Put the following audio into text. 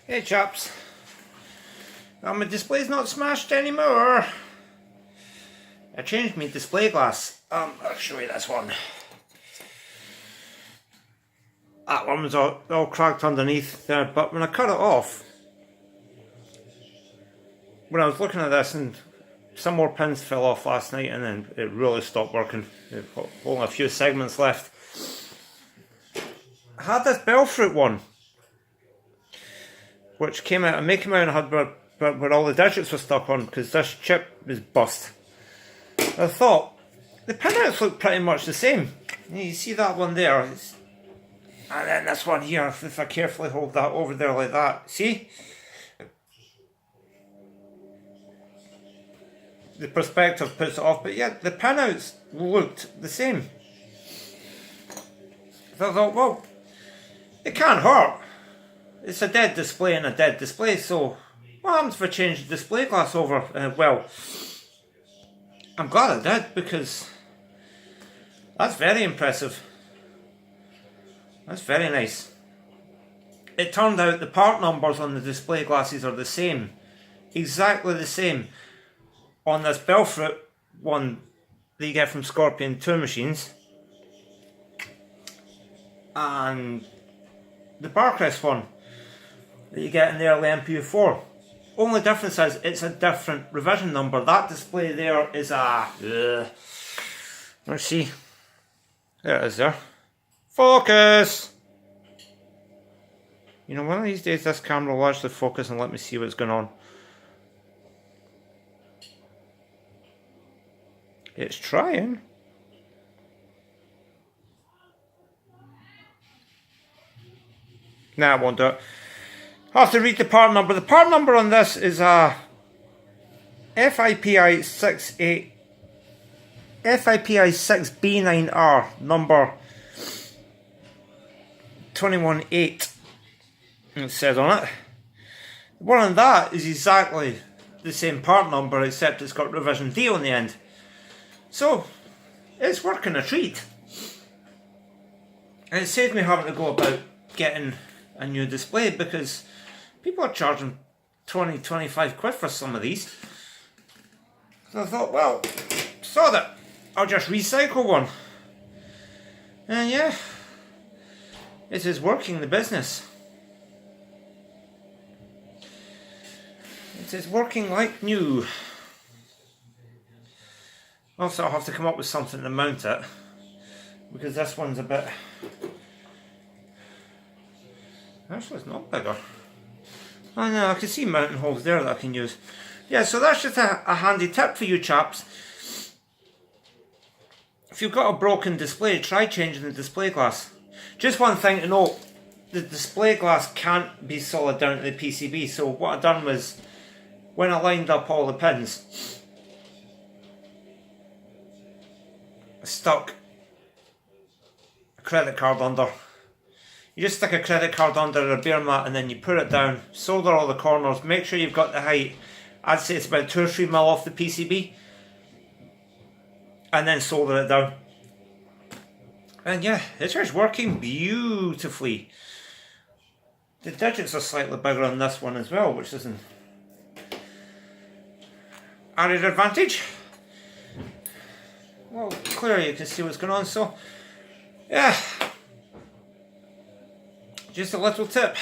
Hey chaps, well, my display's not smashed anymore. I changed my display glass. I'll show you this one. That one was all cracked underneath there, but when I cut it off, when I was looking at this, and some more pins fell off last night, and then it really stopped working. Only a few segments left. I had this Bellfruit one, which came out, and came out and had where all the digits were stuck on, because this chip was bust. I thought the pinouts look pretty much the same. You see that one there, and then this one here. If I carefully hold that over there like that, see? The perspective puts it off, but yeah, the pinouts looked the same. So I thought, well, it can't hurt. It's a dead display and a dead display, so what happens if I change the display glass over? Well, I'm glad I did, because that's very impressive. That's very nice. It turned out the part numbers on the display glasses are the same. Exactly the same. On this Bellfruit one that you get from Scorpion 2 machines, and the Barcrest one that you get in the early MPU4. Only difference is it's a different revision number. That display there is a... let's see. There it is there. Focus! You know, one of these days this camera will actually focus and let me see what's going on. It's trying. Nah, it won't do it. I have to read the part number. The part number on this is a FIPI 6B9R number 218. It says on it. The one on that is exactly the same part number, except it's got revision D on the end. So it's working a treat. And it saved me having to go about getting a new display, because people are charging 20-25 quid for some of these. So I thought, well, sod it, I'll just recycle one. And yeah, it is working the business. It is working like new. Also, I'll have to come up with something to mount it, because this one's a bit... Actually, it's not bigger. Oh no, I can see mounting holes there that I can use. Yeah, so that's just a handy tip for you chaps. If you've got a broken display, try changing the display glass. Just one thing to note, the display glass can't be solid down to the PCB, so what I done was, when I lined up all the pins, I stuck a credit card under. You just stick a credit card under a bare mat, and then you put it down, solder all the corners, make sure you've got the height. I'd say it's about 2 or 3 mil off the PCB, and then solder it down. And yeah, it's just working beautifully. The digits are slightly bigger on this one as well, which is an added advantage. Well, clearly you can see what's going on, so yeah. Just a little tip.